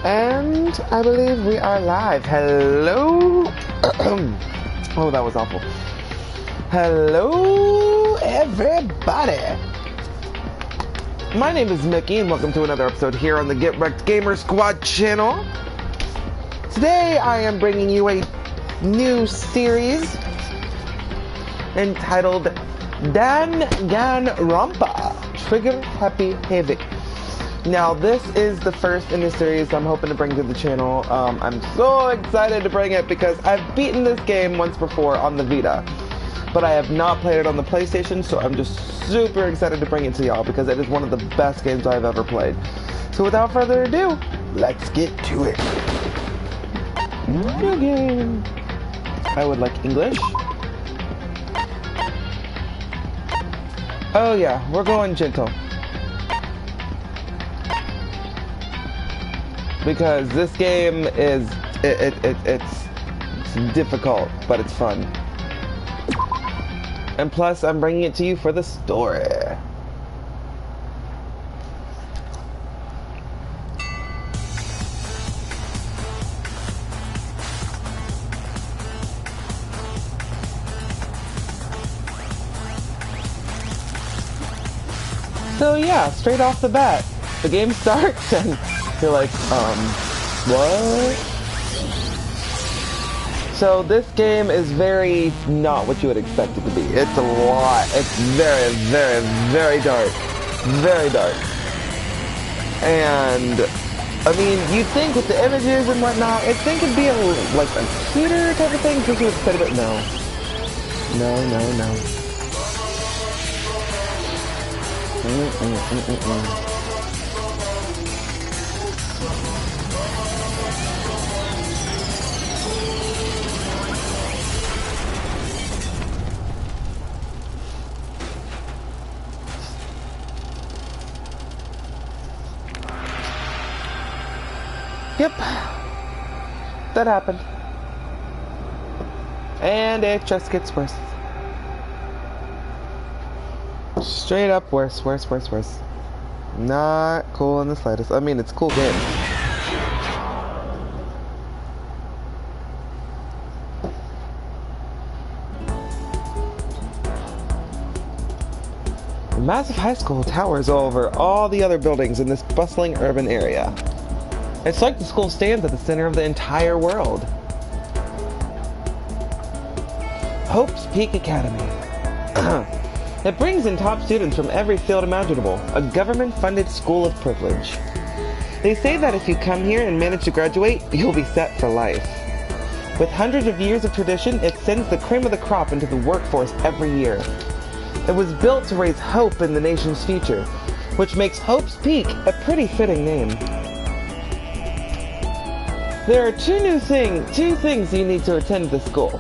And I believe we are live. Hello. Oh, that was awful. Hello, everybody. My name is Mickey, and welcome to another episode here on the Get Wrecked Gamer Squad channel. Today, I am bringing you a new series entitled Danganronpa, Trigger Happy Havoc. Now, this is the first in the series I'm hoping to bring to the channel. I'm so excited to bring it because I've beaten this game once before on the Vita, but I have not played it on the PlayStation, so I'm just super excited to bring it to y'all because it is one of the best games I've ever played. So without further ado, let's get to it. New game. I would like English. Oh yeah, we're going gentle. Because this game is, it's difficult, but it's fun. And plus, I'm bringing it to you for the story. So yeah, straight off the bat, the game starts and you're like, what? So this game is very not what you would expect it to be. It's a lot. It's very, very, very dark. Very dark. And, I mean, you'd think with the images and whatnot, I'd think it'd be like a cuter type of thing, because you would say, but no. No. Yep, that happened. And it just gets worse. Straight up worse. Not cool in the slightest. I mean, it's a cool game. A massive high school towers over all the other buildings in this bustling urban area. It's like the school stands at the center of the entire world. Hope's Peak Academy. It brings in top students from every field imaginable, a government-funded school of privilege. They say that if you come here and manage to graduate, you'll be set for life. With hundreds of years of tradition, it sends the cream of the crop into the workforce every year. It was built to raise hope in the nation's future, which makes Hope's Peak a pretty fitting name. There are two things you need to attend this school.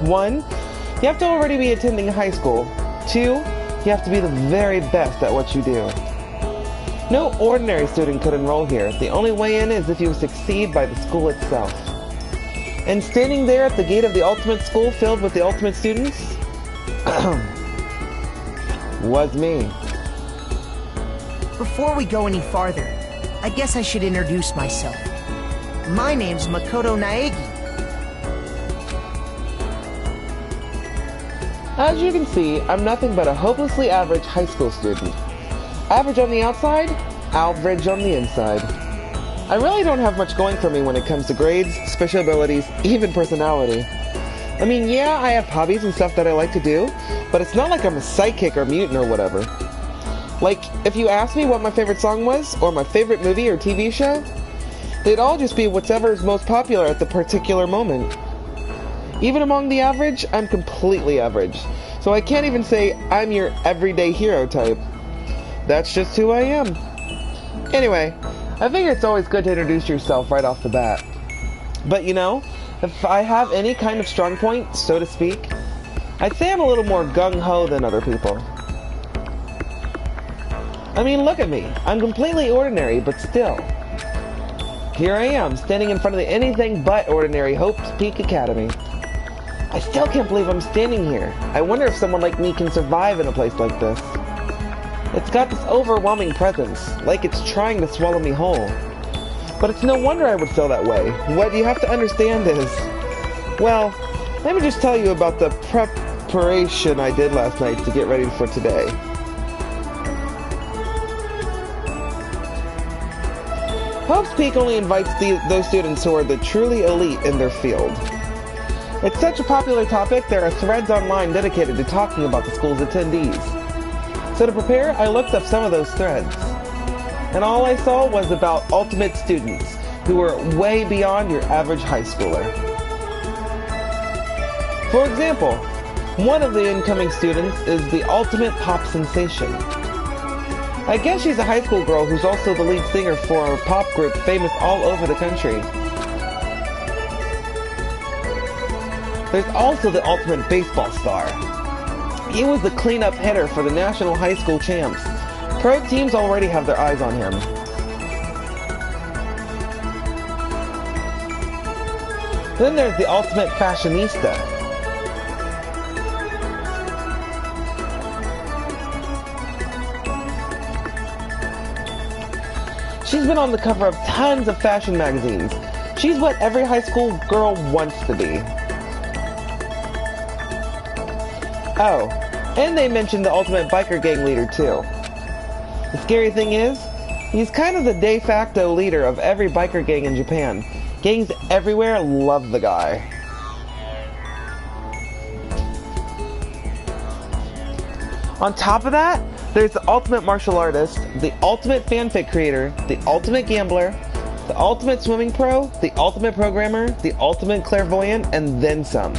One, you have to already be attending high school. Two, you have to be the very best at what you do. No ordinary student could enroll here. The only way in is if you succeed by the school itself. And standing there at the gate of the ultimate school filled with the ultimate students was me. Before we go any farther, I guess I should introduce myself. My name's Makoto Naegi. As you can see, I'm nothing but a hopelessly average high school student. Average on the outside, average on the inside. I really don't have much going for me when it comes to grades, special abilities, even personality. I mean, yeah, I have hobbies and stuff that I like to do, but it's not like I'm a psychic or mutant or whatever. Like, if you asked me what my favorite song was, or my favorite movie or TV show, they'd all just be whatever is most popular at the particular moment. Even among the average, I'm completely average. So I can't even say I'm your everyday hero type. That's just who I am. Anyway, I figure it's always good to introduce yourself right off the bat. But you know, if I have any kind of strong point, so to speak, I'd say I'm a little more gung-ho than other people. I mean, look at me. I'm completely ordinary, but still. Here I am, standing in front of the anything but ordinary Hope's Peak Academy. I still can't believe I'm standing here. I wonder if someone like me can survive in a place like this. It's got this overwhelming presence, like it's trying to swallow me whole. But it's no wonder I would feel that way. What you have to understand is, well, let me just tell you about the preparation I did last night to get ready for today. Hope's Peak only invites those students who are the truly elite in their field. It's such a popular topic, there are threads online dedicated to talking about the school's attendees. So to prepare, I looked up some of those threads. And all I saw was about ultimate students, who were way beyond your average high schooler. For example, one of the incoming students is the ultimate pop sensation. I guess she's a high school girl who's also the lead singer for a pop group famous all over the country. There's also the ultimate baseball star. He was the cleanup hitter for the national high school champs. Pro teams already have their eyes on him. Then there's the ultimate fashionista. She's been on the cover of tons of fashion magazines. She's what every high school girl wants to be. Oh, and they mentioned the ultimate biker gang leader too. The scary thing is, he's kind of the de facto leader of every biker gang in Japan. Gangs everywhere love the guy. On top of that, there's the ultimate martial artist, the ultimate fanfic creator, the ultimate gambler, the ultimate swimming pro, the ultimate programmer, the ultimate clairvoyant, and then some.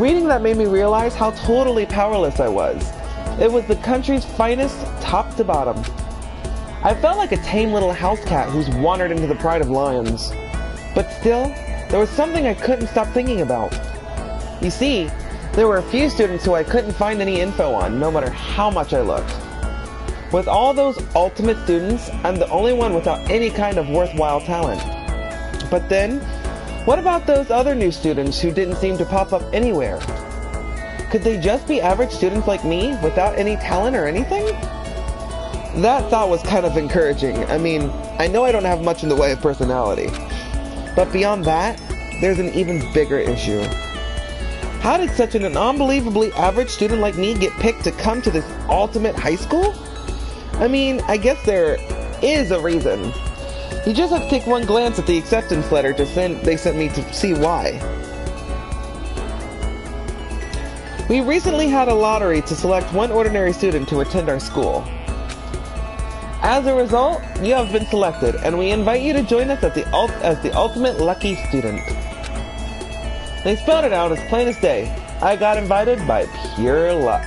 Reading that made me realize how totally powerless I was. It was the country's finest, top to bottom. I felt like a tame little house cat who's wandered into the pride of lions. But still, there was something I couldn't stop thinking about. You see, there were a few students who I couldn't find any info on, no matter how much I looked. With all those ultimate students, I'm the only one without any kind of worthwhile talent. But then, what about those other new students who didn't seem to pop up anywhere? Could they just be average students like me, without any talent or anything? That thought was kind of encouraging. I mean, I know I don't have much in the way of personality. But beyond that, there's an even bigger issue. How did such an unbelievably average student like me get picked to come to this ultimate high school? I mean, I guess there is a reason. You just have to take one glance at the acceptance letter they sent me to see why. We recently had a lottery to select one ordinary student to attend our school. As a result, you have been selected, and we invite you to join us as the ultimate lucky student. They spelled it out as plain as day. I got invited by pure luck.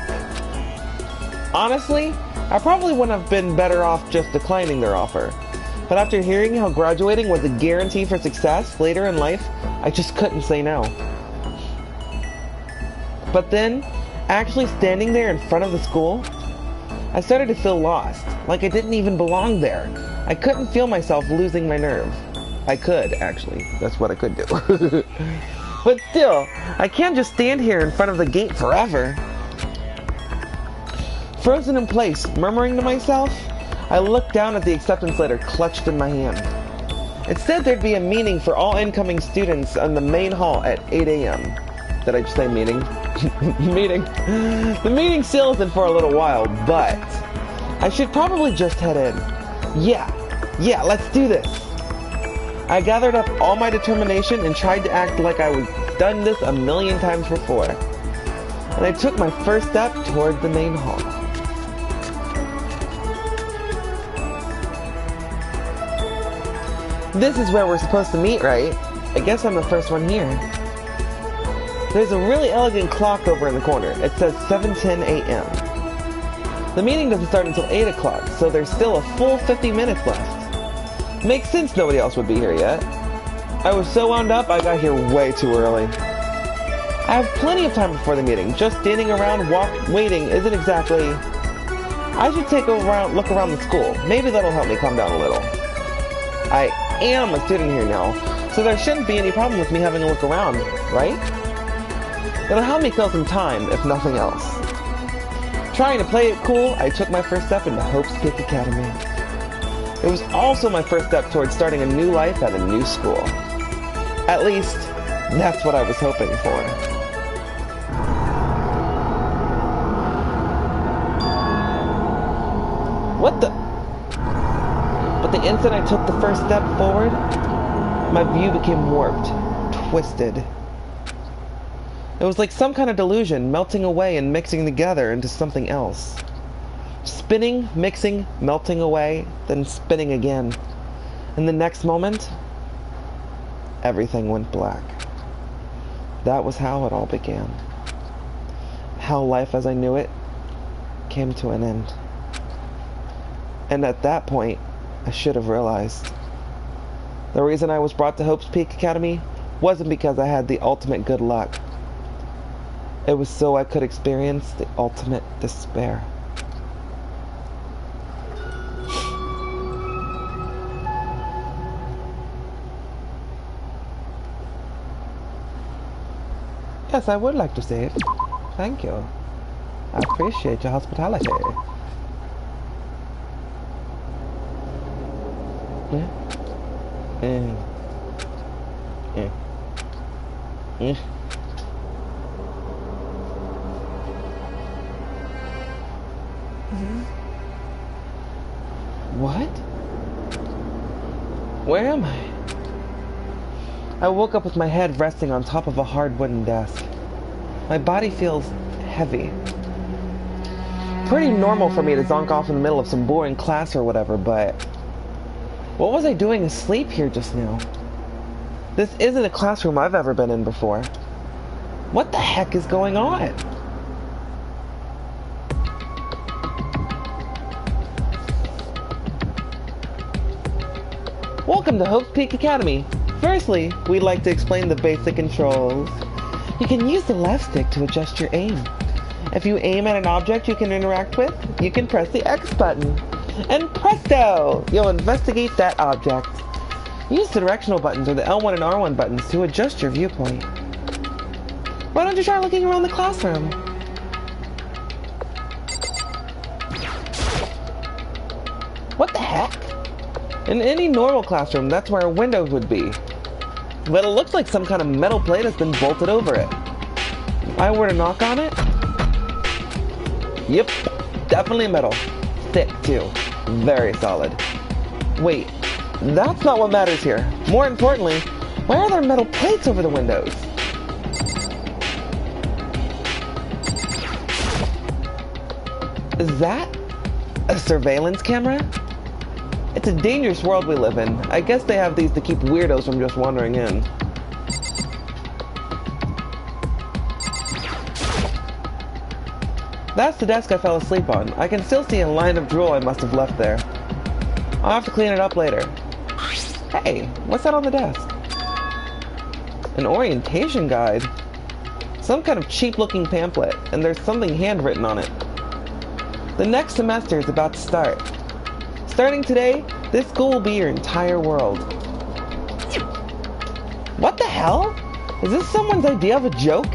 Honestly, I probably wouldn't have been better off just declining their offer. But after hearing how graduating was a guarantee for success later in life, I just couldn't say no. But then, actually standing there in front of the school, I started to feel lost, like I didn't even belong there. I couldn't feel myself losing my nerve. I could, actually. That's what I could do. But still, I can't just stand here in front of the gate forever. Frozen in place, murmuring to myself, I looked down at the acceptance letter clutched in my hand. It said there'd be a meeting for all incoming students in the main hall at 8 a.m. Did I just say meeting? Meeting. The meeting still isn't for a little while, but I should probably just head in. Yeah, let's do this. I gathered up all my determination and tried to act like I was done this a million times before. And I took my first step toward the main hall. This is where we're supposed to meet, right? I guess I'm the first one here. There's a really elegant clock over in the corner. It says 7:10 a.m. The meeting doesn't start until 8 o'clock, so there's still a full 50 minutes left. Makes sense nobody else would be here yet. I was so wound up, I got here way too early. I have plenty of time before the meeting. Just standing around waiting isn't exactly... I should take a look around the school. Maybe that'll help me calm down a little. I am a student here now, so there shouldn't be any problem with me having a look around, right? It'll help me kill some time, if nothing else. Trying to play it cool, I took my first step into Hope's Peak Academy. It was also my first step towards starting a new life at a new school. At least, that's what I was hoping for. What the? But the instant I took the first step forward, my view became warped, twisted. It was like some kind of delusion melting away and mixing together into something else. Spinning, mixing, melting away, then spinning again. And the next moment, everything went black. That was how it all began. How life as I knew it came to an end. And at that point, I should have realized. The reason I was brought to Hope's Peak Academy wasn't because I had the ultimate good luck. It was so I could experience the ultimate despair. Yes, I would like to see it. Thank you. I appreciate your hospitality. What? Where am I? I woke up with my head resting on top of a hard wooden desk. My body feels heavy. Pretty normal for me to zonk off in the middle of some boring class or whatever, but what was I doing asleep here just now? This isn't a classroom I've ever been in before. What the heck is going on? Welcome to Hope's Peak Academy. Firstly, we'd like to explain the basic controls. You can use the left stick to adjust your aim. If you aim at an object you can interact with, you can press the X button. And presto! You'll investigate that object. Use the directional buttons or the L1 and R1 buttons to adjust your viewpoint. Why don't you try looking around the classroom? What the heck? In any normal classroom, that's where a window would be. But it looks like some kind of metal plate has been bolted over it. If I were to knock on it? Yep, definitely metal. Thick, too. Very solid. Wait, that's not what matters here. More importantly, why are there metal plates over the windows? Is that a surveillance camera? It's a dangerous world we live in. I guess they have these to keep weirdos from just wandering in. That's the desk I fell asleep on. I can still see a line of drool I must have left there. I'll have to clean it up later. Hey, what's that on the desk? An orientation guide? Some kind of cheap-looking pamphlet, and there's something handwritten on it. The next semester is about to start. Starting today, this school will be your entire world. What the hell? Is this someone's idea of a joke?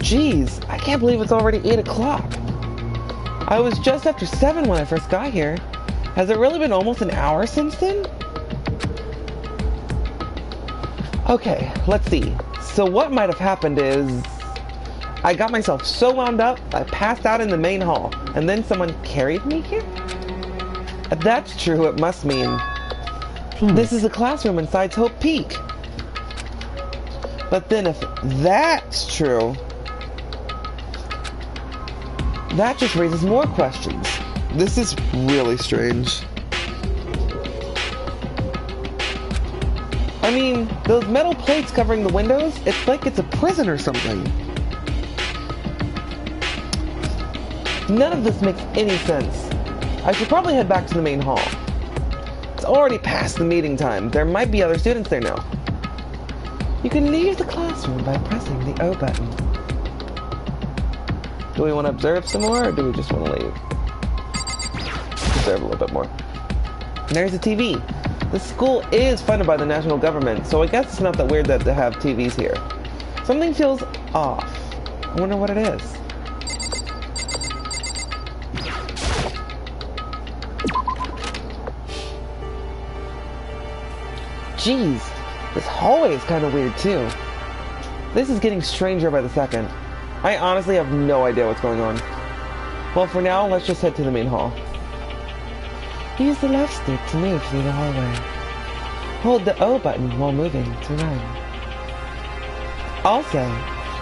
Jeez, I can't believe it's already 8 o'clock. I was just after 7 when I first got here. Has it really been almost an hour since then? Okay, let's see. So what might have happened is I got myself so wound up, I passed out in the main hall, and then someone carried me here? If that's true, it must mean this is a classroom inside Hope Peak. But then if that's true, that just raises more questions. This is really strange. I mean, those metal plates covering the windows, it's like it's a prison or something. None of this makes any sense. I should probably head back to the main hall. It's already past the meeting time. There might be other students there now. You can leave the classroom by pressing the O button. Do we want to observe some more, or do we just want to leave? Observe a little bit more. And there's a TV. The school is funded by the national government, so I guess it's not that weird that they have TVs here. Something feels off. I wonder what it is. Jeez, this hallway is kind of weird too. This is getting stranger by the second. I honestly have no idea what's going on. Well, for now, let's just head to the main hall. Use the left stick to move through the hallway. Hold the O button while moving to run. Also,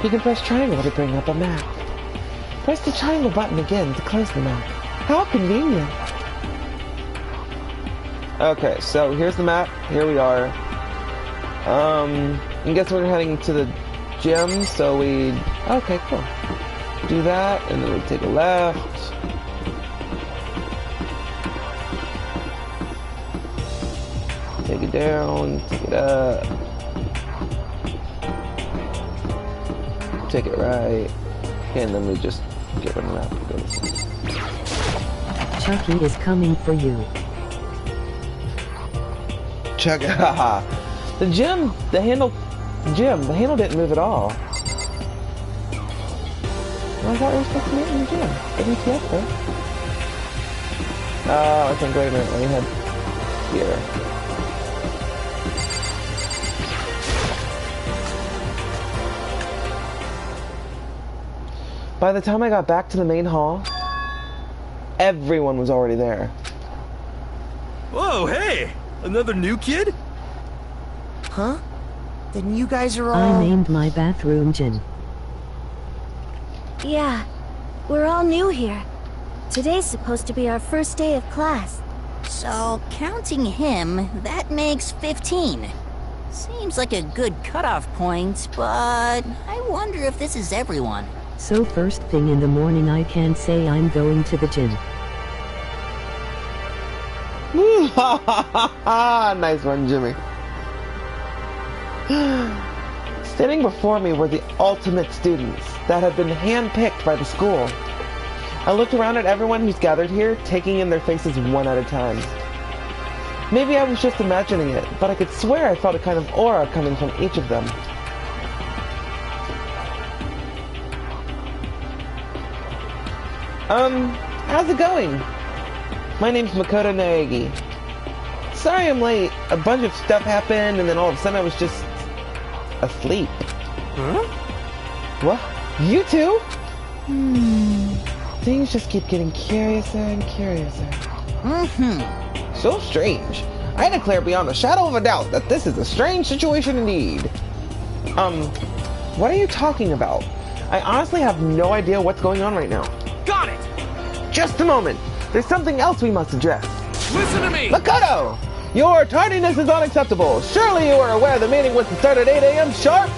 you can press triangle to bring up a map. Press the triangle button again to close the map. How convenient! Okay, so here's the map. Here we are. I guess we're heading to the gym, so we... Okay, cool. Do that, and then we take a left. Take it down, take it up. Take it right. And then we just get rid of the map and go this way. Chucky is coming for you. Chuck, haha. The handle didn't move at all. Well, I thought we were supposed to meet in the gym. WTF, though? Oh, I think, wait a minute, let me head here. By the time I got back to the main hall, everyone was already there. Whoa, hey! Another new kid? Huh? Then you guys are all... I named my bathroom Jin. Yeah, we're all new here. Today's supposed to be our first day of class. So, counting him, that makes 15. Seems like a good cutoff point, but I wonder if this is everyone. So first thing in the morning I can say I'm going to the gym. Nice one, Jimmy. Standing before me were the ultimate students that had been handpicked by the school. I looked around at everyone who's gathered here, taking in their faces one at a time. Maybe I was just imagining it, but I could swear I felt a kind of aura coming from each of them. How's it going? My name's Makoto Naegi. Sorry I'm late. A bunch of stuff happened, and then all of a sudden I was just... asleep. Huh? What? You too? Things just keep getting curiouser and curiouser. So strange. I declare beyond a shadow of a doubt that this is a strange situation indeed. What are you talking about? I honestly have no idea what's going on right now. Got it! Just a moment. There's something else we must address. Listen to me! Makoto! Your tardiness is unacceptable. Surely you are aware the meeting was to start at 8 a.m. sharp?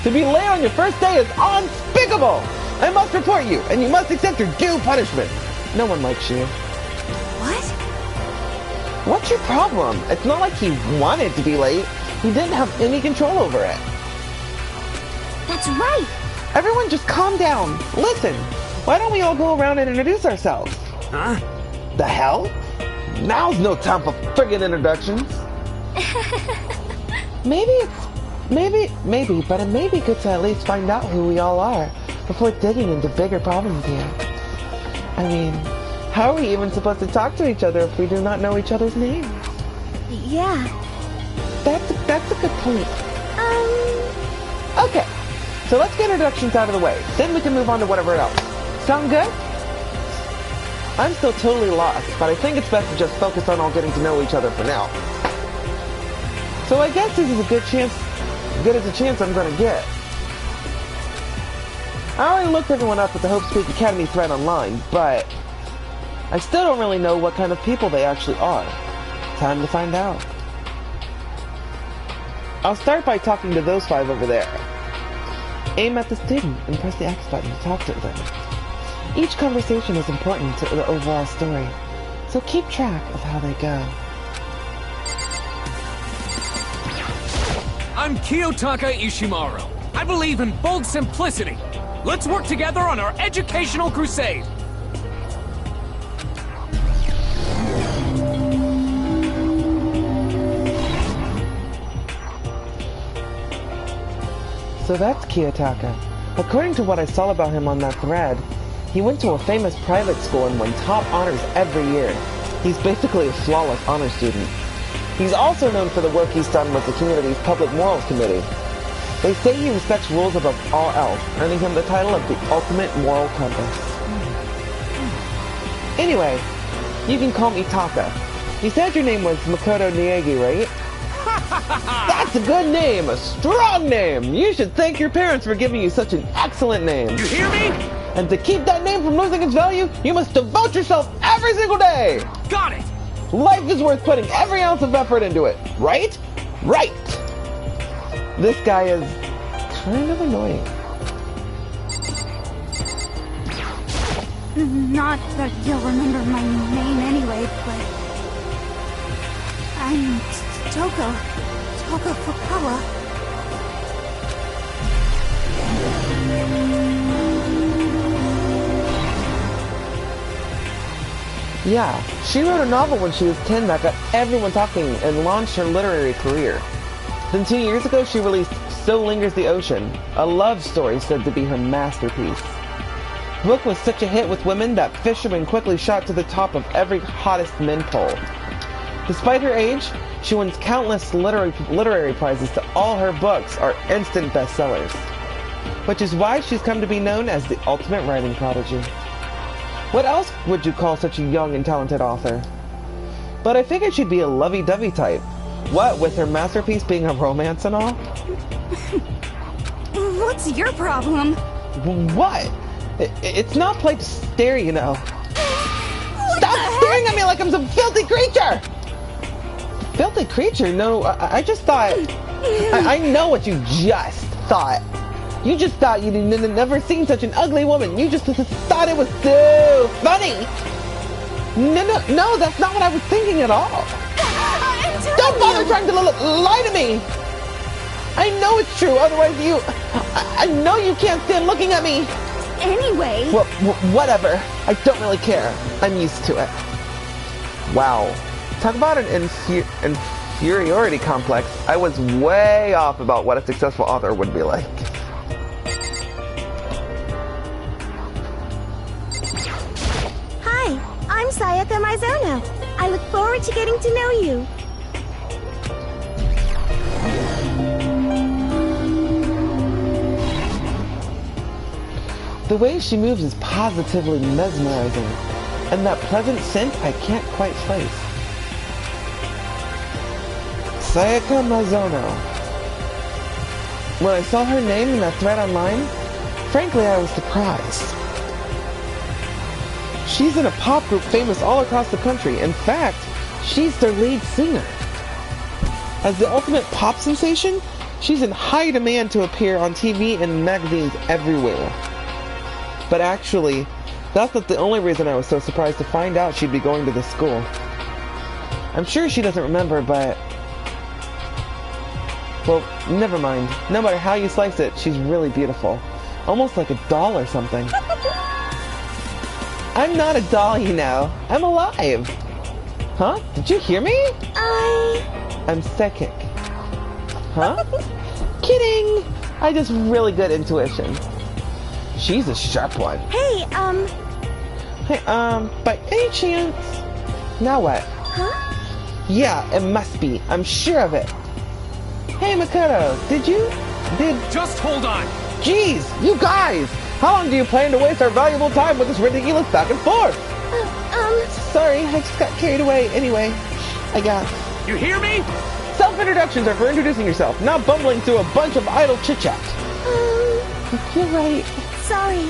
To be late on your first day is unspeakable! I must report you, and you must accept your due punishment. No one likes you. What? What's your problem? It's not like he wanted to be late. He didn't have any control over it. That's right! Everyone just calm down. Listen, why don't we all go around and introduce ourselves? Huh? The hell? Now's no time for friggin' introductions. Maybe, but it may be good to at least find out who we all are before digging into bigger problems here. I mean, how are we even supposed to talk to each other if we do not know each other's names? Yeah. That's a good point. Okay, so let's get introductions out of the way. Then we can move on to whatever else. Sound good? I'm still totally lost, but I think it's best to just focus on all getting to know each other for now. So I guess this is a good as a chance I'm gonna get. I already looked everyone up at the Hope Speak Academy thread online, but I still don't really know what kind of people they actually are. Time to find out. I'll start by talking to those 5 over there. Aim at the student and press the X button to talk to them. Each conversation is important to the overall story, so keep track of how they go. I'm Kiyotaka Ishimaru. I believe in bold simplicity. Let's work together on our educational crusade. So that's Kiyotaka. According to what I saw about him on that thread, he went to a famous private school and won top honors every year. He's basically a flawless honor student. He's also known for the work he's done with the community's Public Morals Committee. They say he respects rules above all else, earning him the title of the Ultimate Moral Compass. Anyway, you can call me Taka. You said your name was Makoto Niegi, right? That's a good name, a strong name. You should thank your parents for giving you such an excellent name. You hear me? And to keep that name from losing its value, you must devote yourself every single day. Got it! Life is worth putting every ounce of effort into it, right? Right! This guy is kind of annoying. Not that you'll remember my name anyway, but... I'm Toko Fukawa. Yeah, she wrote a novel when she was 10 that got everyone talking and launched her literary career. Then 2 years ago, she released So Lingers the Ocean, a love story said to be her masterpiece. The book was such a hit with women that Fisherman quickly shot to the top of every hottest men poll. Despite her age, she wins countless literary prizes to all her books are instant bestsellers, which is why she's come to be known as the ultimate writing prodigy. What else would you call such a young and talented author? But I figured she'd be a lovey-dovey type. What, with her masterpiece being a romance and all? What's your problem? What? It's not play to stare, you know. Stop staring at me like I'm some filthy creature! Filthy creature? No, I just thought... I know what you just thought. You just thought you'd never seen such an ugly woman. You just thought it was so funny. No, that's not what I was thinking at all. Don't bother trying to lie to me. I know it's true, otherwise I know you can't stand looking at me. Anyway... Well, whatever. I don't really care. I'm used to it. Wow. Talk about an inferiority complex. I was way off about what a successful author would be like. Hi, I'm Sayaka Mizono. I look forward to getting to know you. The way she moves is positively mesmerizing, and that pleasant scent I can't quite place. Sayaka Mizono. When I saw her name in that thread online, frankly I was surprised. She's in a pop group famous all across the country. In fact, she's their lead singer. As the ultimate pop sensation, she's in high demand to appear on TV and magazines everywhere. But actually, that's not the only reason I was so surprised to find out she'd be going to this school. I'm sure she doesn't remember, but... well, never mind. No matter how you slice it, she's really beautiful. Almost like a doll or something. I'm not a doll, you know. I'm alive. Huh? Did you hear me? I'm psychic. Huh? Kidding! I just really good intuition. She's a sharp one. Hey, Hey, by any chance... Now what? Huh? Yeah, it must be. I'm sure of it. Hey, Makoto, did... Just hold on! Jeez, you guys! How long do you plan to waste our valuable time with this ridiculous back and forth? Sorry, I just got carried away. Anyway, I got... You hear me? Self-introductions are for introducing yourself, not bumbling through a bunch of idle chit-chat. You're right. Sorry,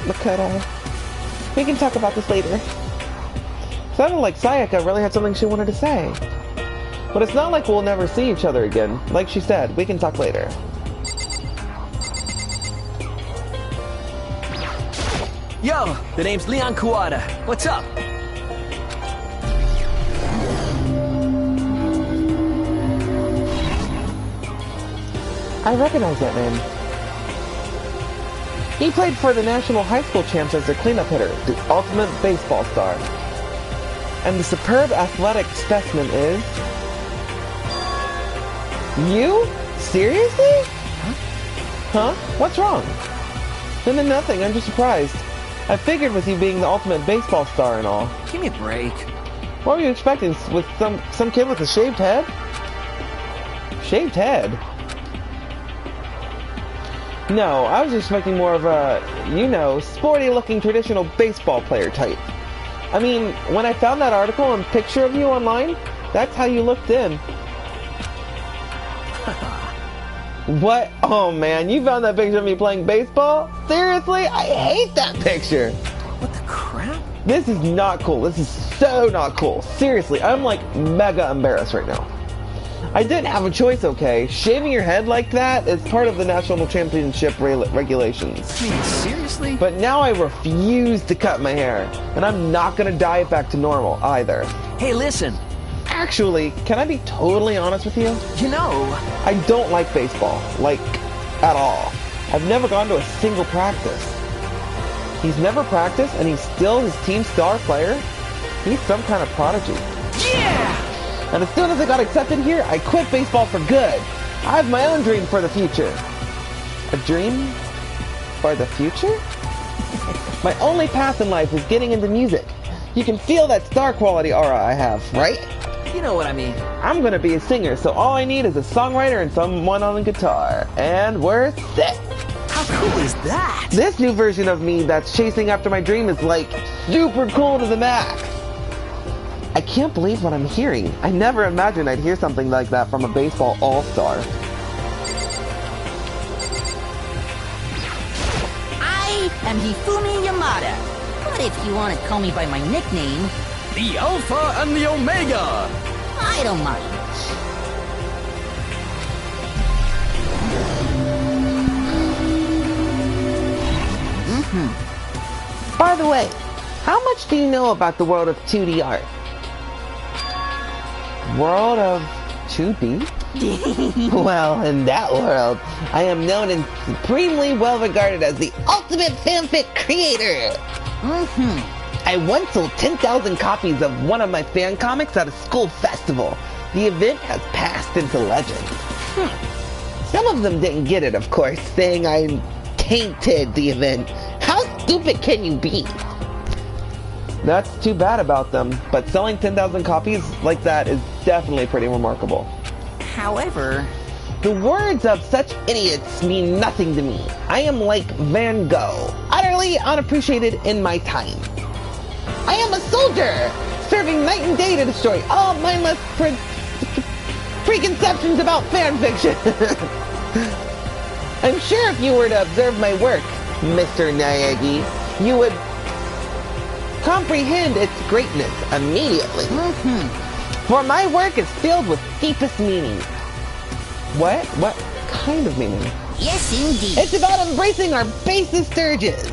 Makoto. We can talk about this later. Sounded like Sayaka really had something she wanted to say. But it's not like we'll never see each other again. Like she said, we can talk later. Yo, the name's Leon Kuwata. What's up? I recognize that name. He played for the National High School Champs as their cleanup hitter, the ultimate baseball star. And the superb athletic specimen is... You? Seriously? Huh? What's wrong? No, nothing. I'm just surprised. I figured with you being the ultimate baseball star and all. Give me a break. What were you expecting? With some kid with a shaved head? Shaved head? No, I was expecting more of a, you know, sporty-looking traditional baseball player type. I mean, when I found that article and picture of you online, that's how you looked in. What? Oh man, you found that picture of me playing baseball? Seriously? I hate that picture. What the crap? This is not cool. This is so not cool. Seriously, I'm like mega embarrassed right now. I didn't have a choice, okay? Shaving your head like that is part of the national championship regulations. I mean, seriously? But now I refuse to cut my hair, and I'm not gonna dye it back to normal either. Hey, listen. Actually, can I be totally honest with you? You know, I don't like baseball, like, at all. I've never gone to a single practice. He's never practiced, and he's still his team's star player? He's some kind of prodigy. yeah! And as soon as I got accepted here, I quit baseball for good. I have my own dream for the future. A dream for the future? My only path in life is getting into music. You can feel that star quality aura I have, right? You know what I mean. I'm gonna be a singer, so all I need is a songwriter and someone on the guitar. And we're set. How cool is that? This new version of me that's chasing after my dream is like super cool to the max. I can't believe what I'm hearing. I never imagined I'd hear something like that from a baseball all-star. I am Hifumi Yamada. But if you want to call me by my nickname, The Alpha and the Omega! I don't mind. By the way, how much do you know about the world of 2D art? World of 2D? Well, in that world, I am known and supremely well regarded as the ultimate fanfic creator. I once sold 10,000 copies of one of my fan comics at a school festival. The event has passed into legend. Some of them didn't get it, of course, saying I tainted the event. How stupid can you be? That's too bad about them, but selling 10,000 copies like that is definitely pretty remarkable. However, the words of such idiots mean nothing to me. I am like Van Gogh, utterly unappreciated in my time. I am a soldier, serving night and day to destroy all mindless preconceptions about fan fiction. I'm sure if you were to observe my work, Mr. Naegi, you would comprehend its greatness immediately. For my work is filled with deepest meaning. What? What kind of meaning? yes indeed. It's about embracing our basest urges.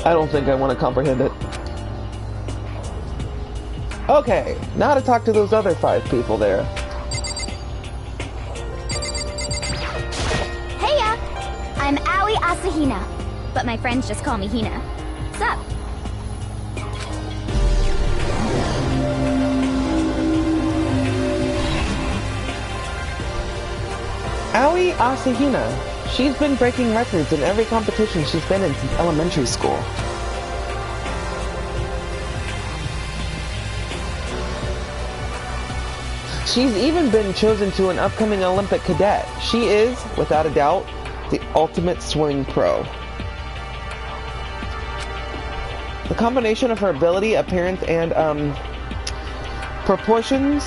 I don't think I want to comprehend it. Okay, now to talk to those other 5 people there. Heya! I'm Aoi Asahina, but my friends just call me Hina. What's up? Aoi Asahina. She's been breaking records in every competition she's been in since elementary school. She's even been chosen to an upcoming Olympic cadet. She is, without a doubt, the ultimate swing pro. The combination of her ability, appearance, and proportions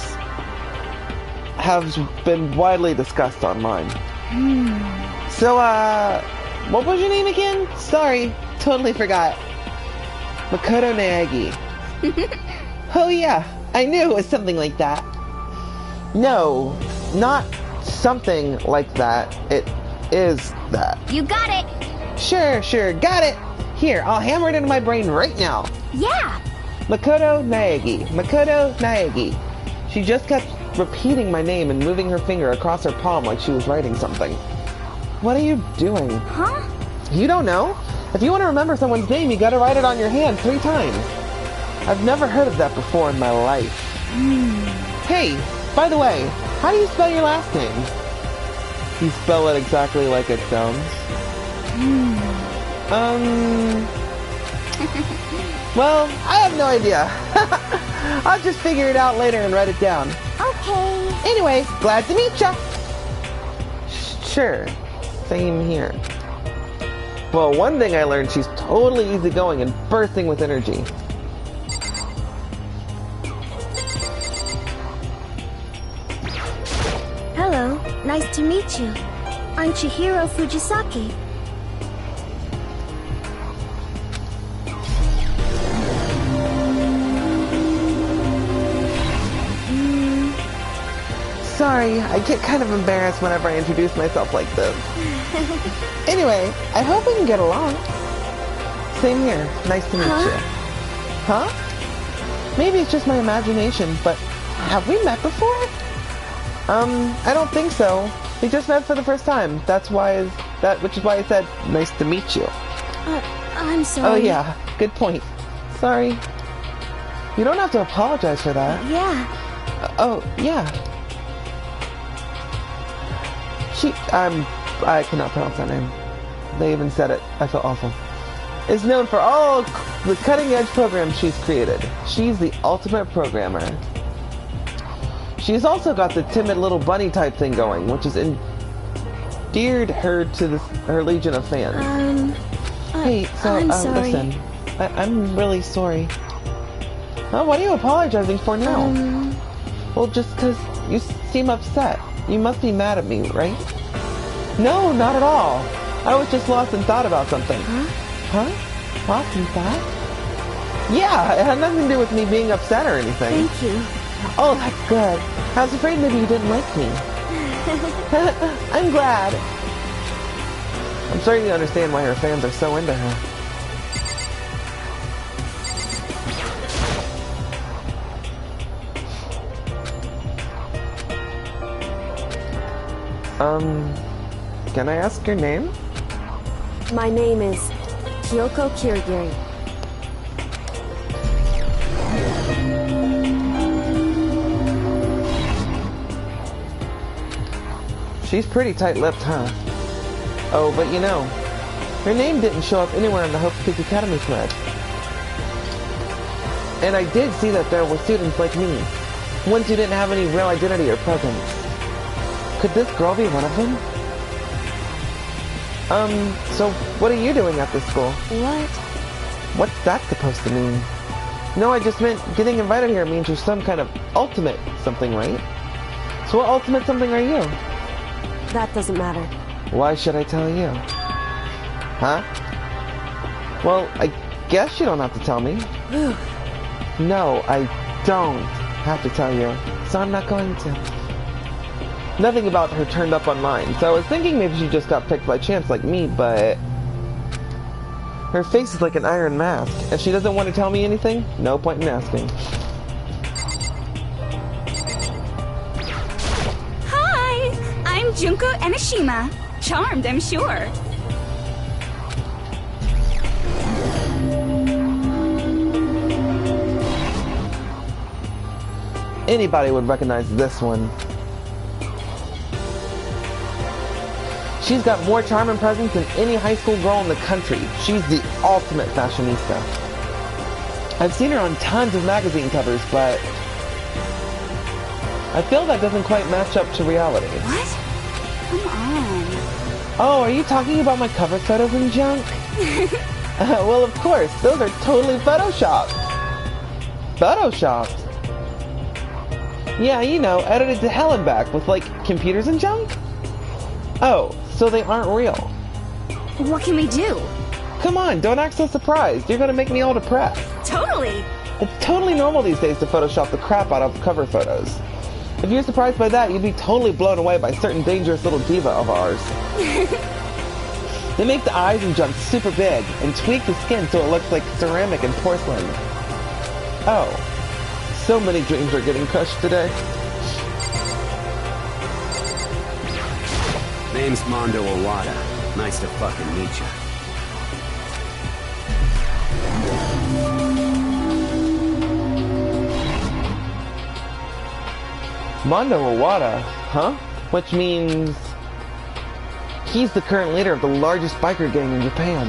have been widely discussed online. So, what was your name again? Sorry, totally forgot. Makoto Naegi. Oh yeah, I knew it was something like that. No, not something like that. It is that. You got it! Sure, got it! Here, I'll hammer it into my brain right now. Yeah! Makoto Naegi. She just kept repeating my name and moving her finger across her palm like she was writing something. What are you doing? Huh? You don't know? If you want to remember someone's name, you gotta write it on your hand 3 times. I've never heard of that before in my life. Hey, by the way, how do you spell your last name? You spell it exactly like it sounds. Well, I have no idea. I'll just figure it out later and write it down. Okay. Anyway, glad to meet ya. Sure. Same here. Well, one thing I learned, she's totally easygoing and bursting with energy. Hello. Nice to meet you. I'm Chihiro Fujisaki. Sorry, I get kind of embarrassed whenever I introduce myself like this. Anyway, I hope we can get along. Same here. Nice to meet you. Huh? Maybe it's just my imagination, but have we met before? I don't think so. We just met for the first time. Which is why I said nice to meet you. I'm sorry. Oh yeah, good point. Sorry. You don't have to apologize for that. Yeah. Oh, yeah. I cannot pronounce that name. They even said it. I feel awful. Is known for all the cutting-edge programs she's created. She's the ultimate programmer. She's also got the timid little bunny type thing going, which has endeared her to her legion of fans. Hey, so, I'm sorry. listen. I'm really sorry. What are you apologizing for now? Well, just because you seem upset. You must be mad at me, right? No, not at all. I was just lost in thought about something. Huh? Lost in thought? Yeah, it had nothing to do with me being upset or anything. Thank you. Oh, that's good. I was afraid maybe you didn't like me. I'm glad. I'm starting to understand why her fans are so into her. Can I ask your name? My name is Kyoko Kirigiri. She's pretty tight-lipped, huh? Oh, but you know, her name didn't show up anywhere in the Hope's Peak Academy thread. And I did see that there were students like me, ones who didn't have any real identity or presence. Could this girl be one of them? So what are you doing at this school? What? What's that supposed to mean? No, I just meant getting invited here means you're some kind of ultimate something, right? So what ultimate something are you? That doesn't matter. Why should I tell you? Huh? Well, I guess you don't have to tell me. No, I don't have to tell you, so I'm not going to. Nothing about her turned up online, so I was thinking maybe she just got picked by chance like me, but... Her face is like an iron mask. If she doesn't want to tell me anything, no point in asking. Hi! I'm Junko Enoshima. Charmed, I'm sure. Anybody would recognize this one. She's got more charm and presence than any high school girl in the country. She's the ultimate fashionista. I've seen her on tons of magazine covers, but I feel that doesn't quite match up to reality. What? Come on. Oh, are you talking about my cover photos and junk? Well, of course. Those are totally photoshopped. Photoshopped? Yeah, you know, edited to hell and back with, like, computers and junk? Oh, so they aren't real. What can we do? Come on, don't act so surprised. You're gonna make me all depressed. Totally. It's totally normal these days to Photoshop the crap out of cover photos. If you're surprised by that, you'd be totally blown away by certain dangerous little diva of ours. They make the eyes and junk super big and tweak the skin so it looks like ceramic and porcelain. Oh, so many dreams are getting crushed today. Name's Mondo Owada. Nice to fucking meet you. Mondo Owada, huh? Which means he's the current leader of the largest biker gang in Japan.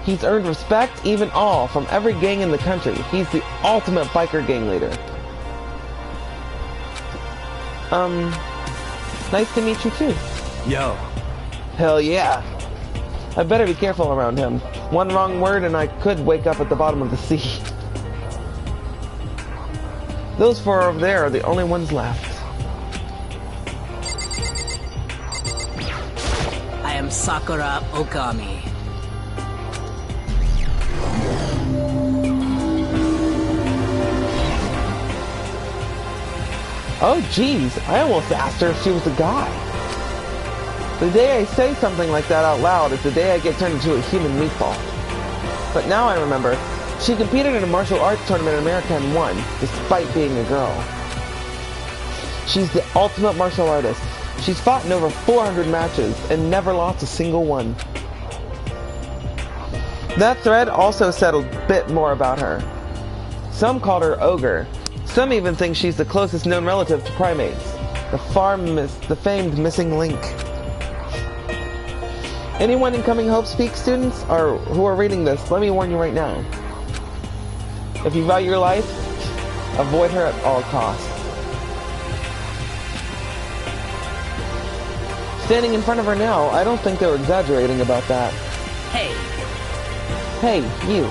He's earned respect, even awe, from every gang in the country. He's the ultimate biker gang leader. Nice to meet you too. Yo. Hell yeah. I better be careful around him. One wrong word and I could wake up at the bottom of the sea. Those four over there are the only ones left. I am Sakura Okami. Oh geez, I almost asked her if she was a guy. The day I say something like that out loud is the day I get turned into a human meatball. But now I remember, she competed in a martial arts tournament in America and won, despite being a girl. She's the ultimate martial artist. She's fought in over 400 matches and never lost a single one. That thread also said a bit more about her. Some called her Ogre. Some even think she's the closest known relative to primates. The famed missing link. Anyone incoming Hope Speak students or who are reading this, let me warn you right now. If you value your life, avoid her at all costs. Standing in front of her now, I don't think they were exaggerating about that. Hey. Hey, you.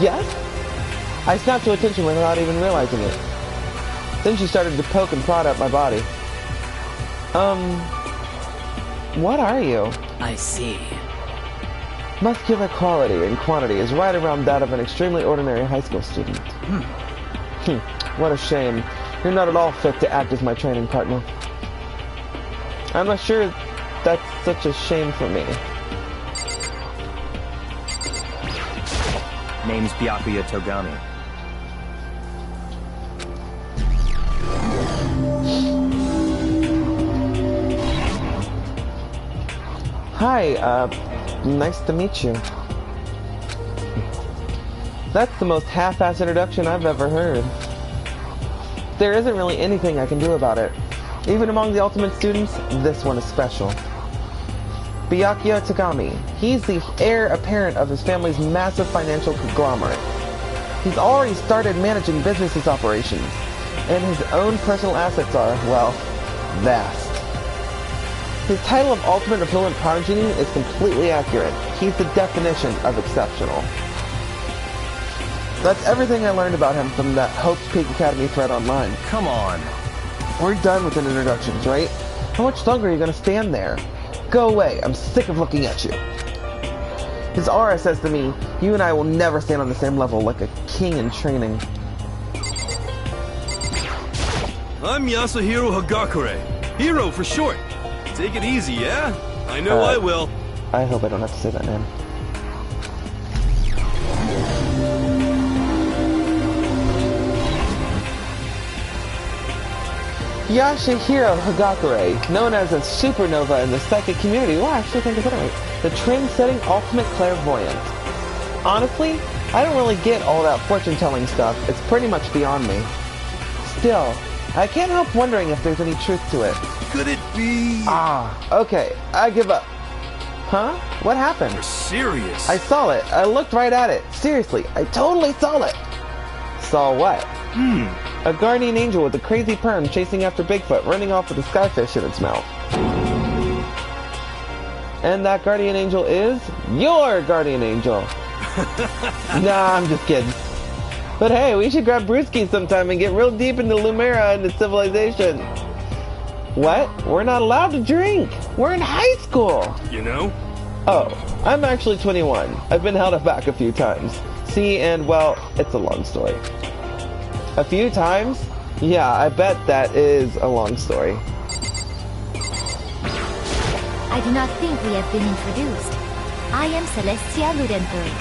Yes? I snapped to attention without even realizing it. Then she started to poke and prod at my body. What are you? I see. Muscular quality and quantity is right around that of an extremely ordinary high school student. What a shame. You're not at all fit to act as my training partner. I'm not sure that's such a shame for me. Name's Byakuya Togami. Hi, nice to meet you. That's the most half-assed introduction I've ever heard. There isn't really anything I can do about it. Even among the ultimate students, this one is special. Byakuya Togami. He's the heir apparent of his family's massive financial conglomerate. He's already started managing business operations, and his own personal assets are, well, vast. His title of Ultimate Affluent Prodigy is completely accurate. He's the definition of exceptional. That's everything I learned about him from that Hope's Peak Academy thread online. Come on. We're done with the introductions, right? How much longer are you gonna stand there? Go away, I'm sick of looking at you. His aura says to me, you and I will never stand on the same level like a king in training. I'm Yasuhiro Hagakure. Hero for short. Take it easy, yeah? I know I will. I hope I don't have to say that name. Yasuhiro Hagakure, known as a supernova in the psychic community. Well, I actually think I said it right. The trend-setting ultimate clairvoyant. Honestly, I don't really get all that fortune-telling stuff. It's pretty much beyond me. Still, I can't help wondering if there's any truth to it. Could it be? Okay, I give up. Huh? What happened? You're serious. I saw it. I looked right at it. Seriously, I totally saw it. Saw what? A guardian angel with a crazy perm chasing after Bigfoot, running off with a skyfish in its mouth. And that guardian angel is your guardian angel. Nah, I'm just kidding. But hey, we should grab brewskis sometime and get real deep into Lumera and its civilization. What? We're not allowed to drink. We're in high school. You know? Oh, I'm actually 21. I've been held back a few times. See, and well, it's a long story. A few times? Yeah, I bet that is a long story. I do not think we have been introduced. I am Celestia Ludenberg.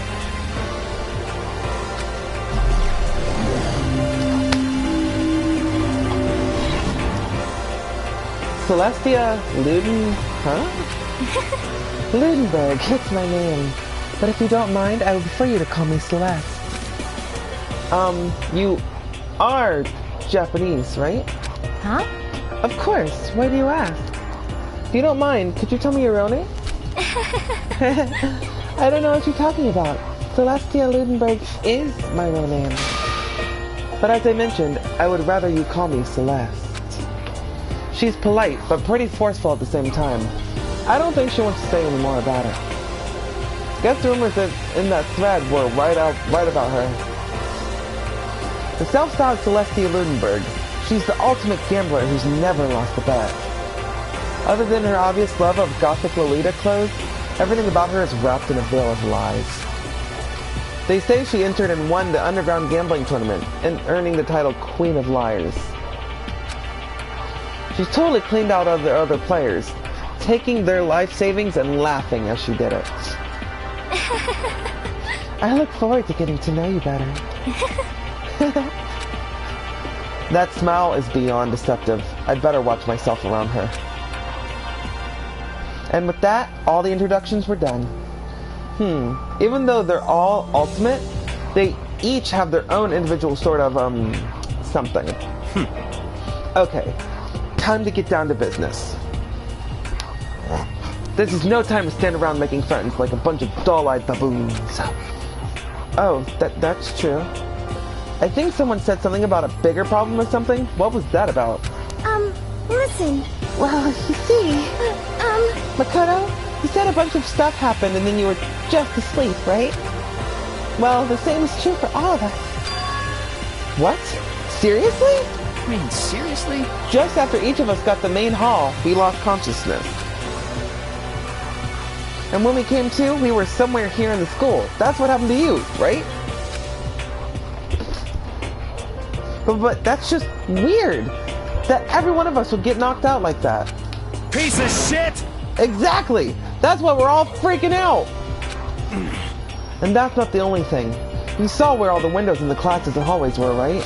Celestia Luden... huh? Ludenberg, it's my name. But if you don't mind, I would prefer you to call me Celeste. You are Japanese, right? Huh? Of course. Why do you ask? If you don't mind, could you tell me your real name? I don't know what you're talking about. Celestia Ludenberg is my real name. But as I mentioned, I would rather you call me Celeste. She's polite, but pretty forceful at the same time. I don't think she wants to say any more about it. Guess the rumors in that thread were right about her. The self-styled Celestia Ludenberg, she's the ultimate gambler who's never lost a bet. Other than her obvious love of gothic Lolita clothes, everything about her is wrapped in a veil of lies. They say she entered and won the underground gambling tournament, and earning the title Queen of Liars. She's totally cleaned out other players, taking their life savings and laughing as she did it. I look forward to getting to know you better. That smile is beyond deceptive. I'd better watch myself around her. And with that, all the introductions were done. Even though they're all ultimate, they each have their own individual sort of, something. Okay, time to get down to business. This is no time to stand around making friends like a bunch of dull-eyed baboons. Oh, that's true. I think someone said something about a bigger problem or something. What was that about? Listen. Well, you see, Makoto, you said a bunch of stuff happened and then you were just asleep, right? Well, the same is true for all of us. What? Seriously? I mean, seriously? Just after each of us got the main hall, we lost consciousness. And when we came to, we were somewhere here in the school. That's what happened to you, right? But that's just weird. That every one of us would get knocked out like that. Piece of shit! Exactly! That's why we're all freaking out! And that's not the only thing. You saw where all the windows in the classes and hallways were, right?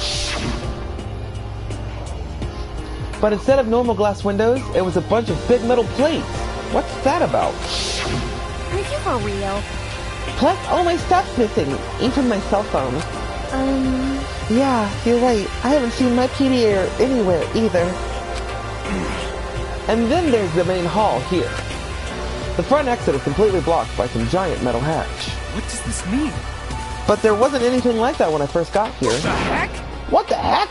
But instead of normal glass windows, it was a bunch of big metal plates. What's that about? Are you for real? Plus, all my stuff's missing, even my cell phone. Yeah, you're right. I haven't seen my PDA anywhere either. And then there's the main hall here. The front exit is completely blocked by some giant metal hatch. What does this mean? But there wasn't anything like that when I first got here. What the heck? What the heck?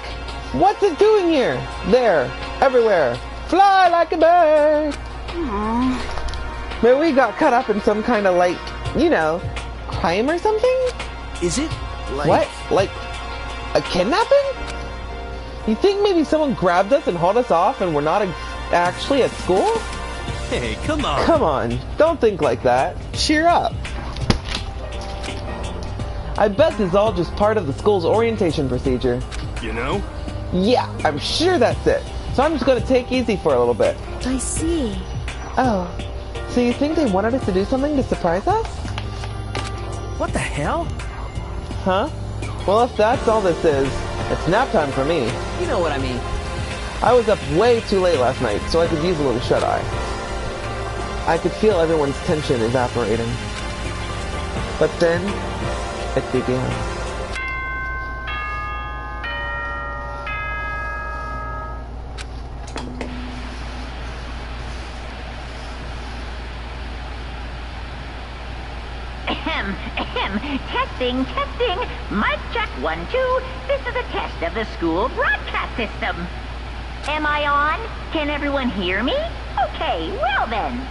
What's it doing here? There. Everywhere. Fly like a bird. Aww. Man, we got caught up in some kind of, like, you know, crime or something? Is it? Like... What? Like, a kidnapping? You think maybe someone grabbed us and hauled us off and we're not actually at school? Hey, come on. Come on. Don't think like that. Cheer up. I bet this is all just part of the school's orientation procedure. You know? Yeah, I'm sure that's it. So I'm just going to take easy for a little bit. I see. Oh, so you think they wanted us to do something to surprise us? What the hell? Huh? Well, if that's all this is, it's nap time for me. You know what I mean. I was up way too late last night, so I could use a little shut-eye. I could feel everyone's tension evaporating. But then, it began. Testing. Mic check 1, 2. This is a test of the school broadcast system. Am I on? Can everyone hear me? Okay, well then.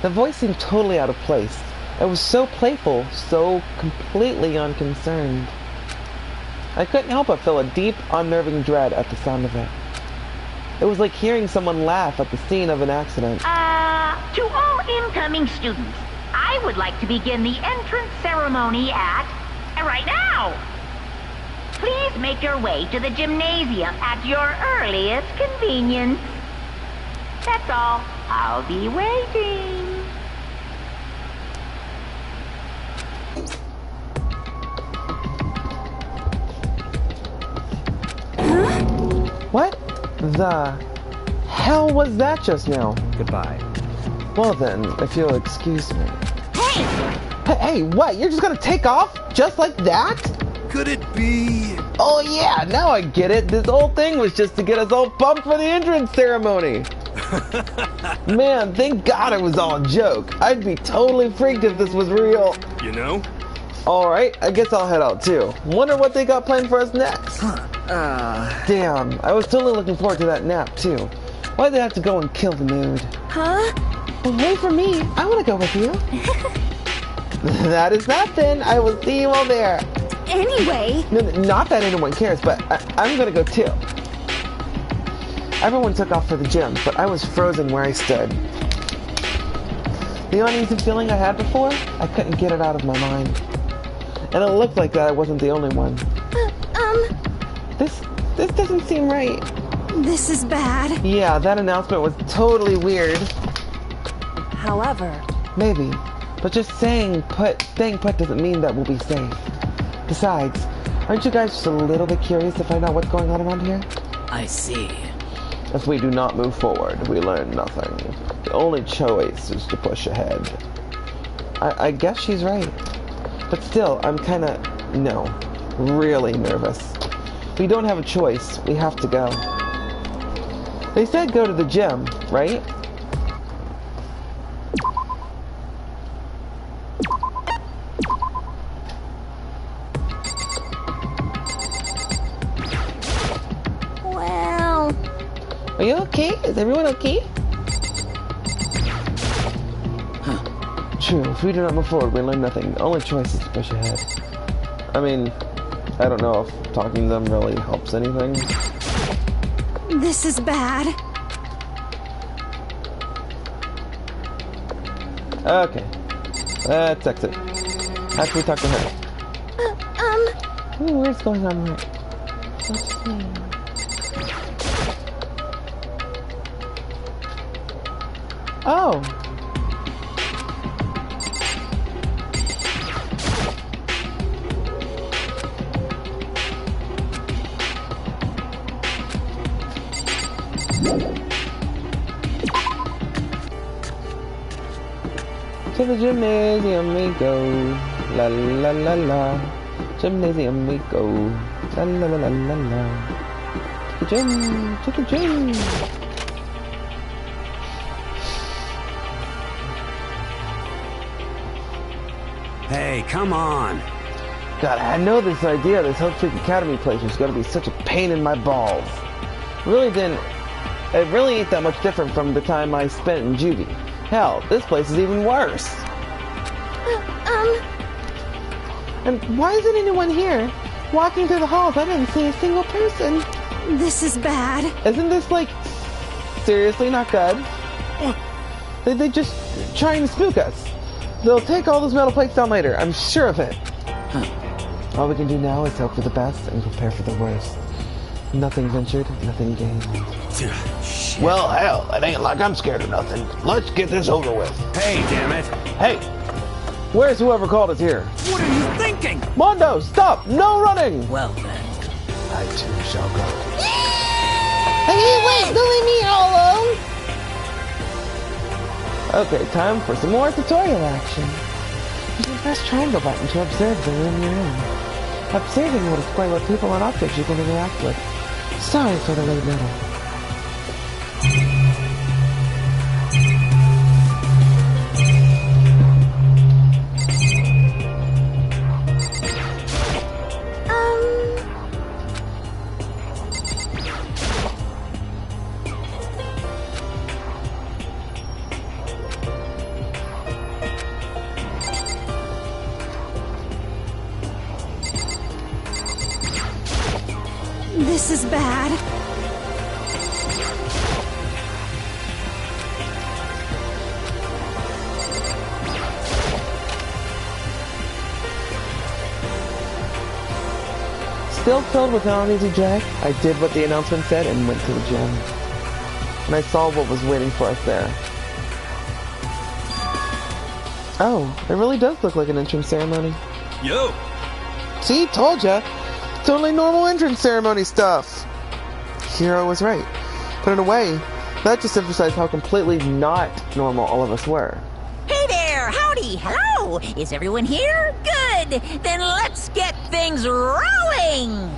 The voice seemed totally out of place. It was so playful, so completely unconcerned. I couldn't help but feel a deep, unnerving dread at the sound of it. It was like hearing someone laugh at the scene of an accident. To all incoming students, I would like to begin the entrance ceremony right now. Please make your way to the gymnasium at your earliest convenience. That's all. I'll be waiting. Huh? What the hell was that just now? Goodbye. Well then, if you'll excuse me. Hey! Hey, what? You're just gonna take off? Just like that? Could it be? Oh yeah, now I get it. This whole thing was just to get us all pumped for the entrance ceremony. Man, thank God it was all a joke. I'd be totally freaked if this was real. You know? Alright, I guess I'll head out too. Wonder what they got planned for us next. Damn, I was totally looking forward to that nap too. Why'd they have to go and kill the mood? Huh? Well, wait for me. I want to go with you. That is nothing. I will see you all there. Anyway. No, not that anyone cares, but I'm gonna go too. Everyone took off for the gym, but I was frozen where I stood. The uneasy feeling I had before, I couldn't get it out of my mind. And it looked like that I wasn't the only one. This doesn't seem right. This is bad. Yeah, that announcement was totally weird. However. Maybe. But just staying put doesn't mean that we'll be safe. Besides, aren't you guys just a little bit curious to find out what's going on around here? I see. If we do not move forward, we learn nothing. The only choice is to push ahead. I guess she's right. But still, I'm kinda, really nervous. We don't have a choice. We have to go. They said go to the gym, right? Well... Are you okay? Is everyone okay? True, if we do not move forward, we learn nothing. The only choice is to push ahead. I mean, I don't know if talking to them really helps anything. This is bad. Okay. Let's exit. After we talk to her. Ooh, what's going on here? Let's see. Oh! To the gymnasium we go, la la la la. Gymnasium we go, la la la la la la. To the gym. Hey, come on. God, I know this idea, this Hope Creek Academy place was gonna be such a pain in my balls. It really ain't that much different from the time I spent in juvie. Hell, this place is even worse. And why isn't anyone here? Walking through the halls, I didn't see a single person. This is bad. Isn't this, seriously not good? They just trying to spook us. They'll take all those metal plates down later, I'm sure of it. All we can do now is hope for the best and prepare for the worst. Nothing ventured, nothing gained. Well, hell, it ain't like I'm scared of nothing. Let's get this over with. Hey, damn it. Hey! Where's whoever called us here? What are you thinking? Mondo, stop! No running! Well then. I too shall go. Hey, wait! Don't leave me all alone! Okay, time for some more tutorial action. Use the press triangle button to observe the room you're in. Observing will display what people and objects you can interact with. Sorry for the late notice. This is bad. Still filled with an uneasy drag, I did what the announcement said and went to the gym. And I saw what was waiting for us there. Oh, it really does look like an entrance ceremony. Yo! See, told ya! Totally normal entrance ceremony stuff! Hiro was right. But in a way, that just emphasized how completely not normal all of us were. Hey there! Howdy! Hello! Is everyone here? Good! Then let's get things rolling!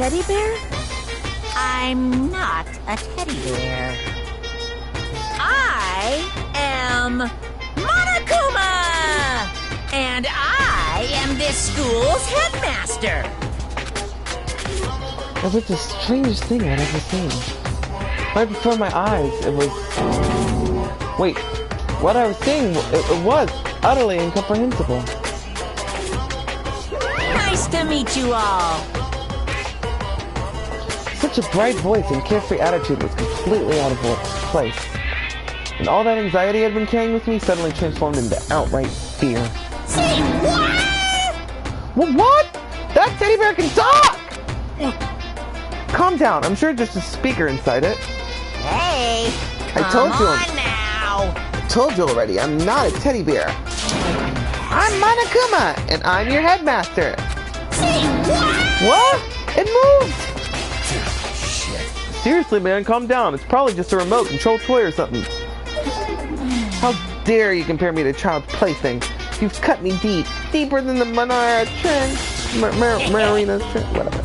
teddy bear? I'm not a teddy bear. I am Monokuma! And I am this school's headmaster! It was the strangest thing I'd ever seen. Right before my eyes, it was... Wait, what I was seeing, it was utterly incomprehensible. Nice to meet you all! Such a bright voice and carefree attitude was completely out of place. And all that anxiety I'd been carrying with me suddenly transformed into outright fear. Say what? Well, what? That teddy bear can talk! Calm down, I'm sure there's a speaker inside it. Hey, I told you. Now. I told you already, I'm not a teddy bear. I'm Monokuma, and I'm your headmaster. Say what? What? It moved! Shit. Seriously, man, calm down. It's probably just a remote control toy or something. How dare you compare me to a child's plaything? You've cut me deep. Deeper than the Marina's trench. Marina's trench, whatever.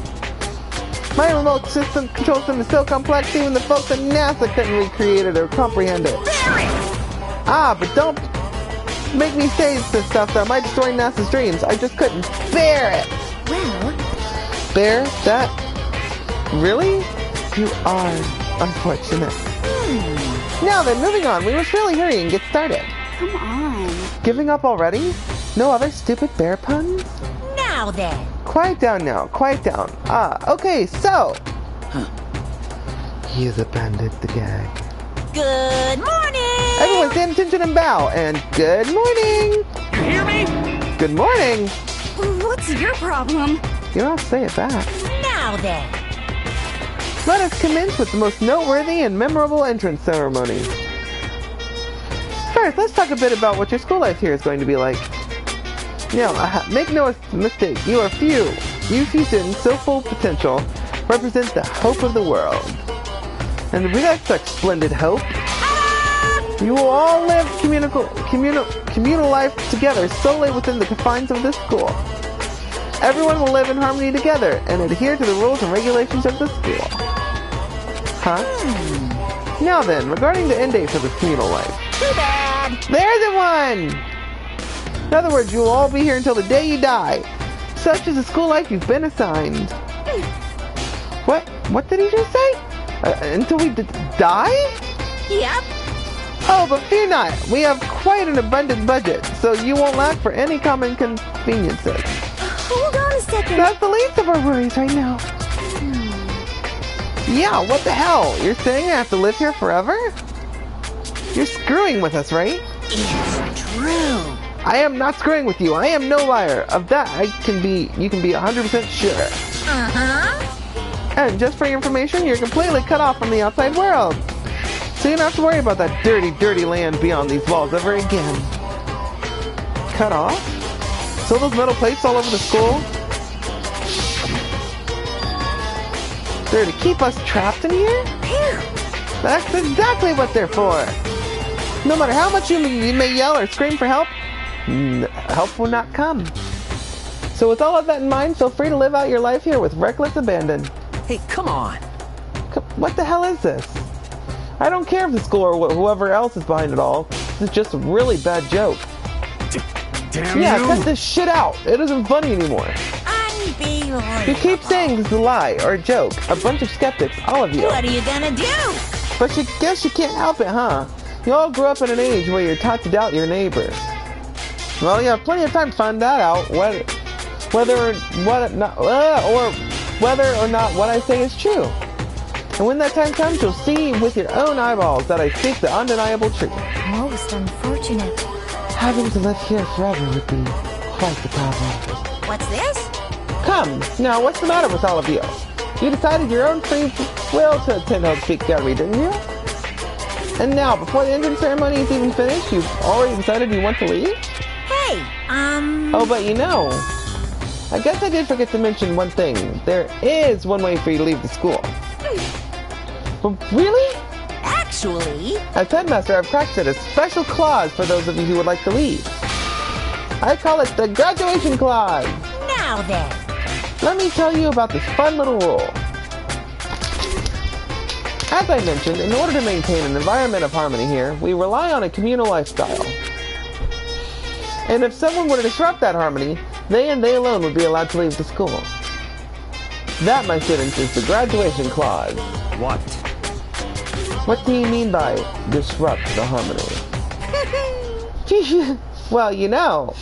My remote system control system is so complex even the folks at NASA couldn't recreate it or comprehend it. Ah, but don't make me say this stuff that might destroy NASA's dreams. I just couldn't bear it. Well... Bear that? Really? You are unfortunate. Now then, moving on. We must really hurry and get started. Come on. Giving up already? No other stupid bear puns? Now then. Quiet down now. Quiet down. Okay, so... He has abandoned the gag. Good morning! Everyone stand attention and bow. And good morning! You hear me? Good morning! What's your problem? You don't say it back. Now then. Let us commence with the most noteworthy and memorable entrance ceremony. First, let's talk a bit about what your school life here is going to be like. Now, make no mistake, you are few. You few students, so full of potential, represent the hope of the world. And we got such splendid hope. You will all live communal life together solely within the confines of this school. Everyone will live in harmony together and adhere to the rules and regulations of the school. Huh? Now then, regarding the end date for this communal life. Too bad. There's the one! In other words, you will all be here until the day you die. Such is the school life you've been assigned. What did he just say? Until we die? Yep. Oh, but fear not. We have quite an abundant budget, so you won't lack for any common conveniences. Hold on a second. That's the least of our worries right now. Yeah, what the hell? You're saying I have to live here forever? You're screwing with us, right? It's true. I am not screwing with you. I am no liar. Of that, you can be 100% sure. Uh-huh. And just for your information, you're completely cut off from the outside world. So you don't have to worry about that dirty, dirty land beyond these walls ever again. Cut off? So those metal plates all over the school? They're to keep us trapped in here? That's exactly what they're for. No matter how much you may yell or scream for help, help will not come. So with all of that in mind, feel free to live out your life here with reckless abandon. Hey, come on. What the hell is this? I don't care if the school or whoever else is behind it all. This is just a really bad joke. Damn yeah, you! cut this shit out. It isn't funny anymore. Unbelievable. You keep saying it's a lie or a joke. A bunch of skeptics, all of you. What are you gonna do? But you guess you can't help it, huh? You all grew up in an age where you're taught to doubt your neighbor. Well, you have plenty of time to find that out, whether or not what I say is true. And when that time comes, you'll see with your own eyeballs that I speak the undeniable truth. Most unfortunate. Having to live here forever would be quite the problem. What's this? Come, now what's the matter with all of you? You decided your own free will to attend Hope's Peak Gallery, didn't you? And now, before the entrance ceremony is even finished, you've already decided you want to leave? Hey, Oh, but you know, I guess I did forget to mention one thing. There is one way for you to leave the school. But really? Actually... As headmaster, I've crafted a special clause for those of you who would like to leave. I call it the graduation clause. Now then. let me tell you about this fun little rule. As I mentioned, in order to maintain an environment of harmony here, we rely on a communal lifestyle. And if someone were to disrupt that harmony, they and they alone would be allowed to leave the school. That, my students, is the graduation clause. What? What do you mean by disrupt the harmony? Well, you know,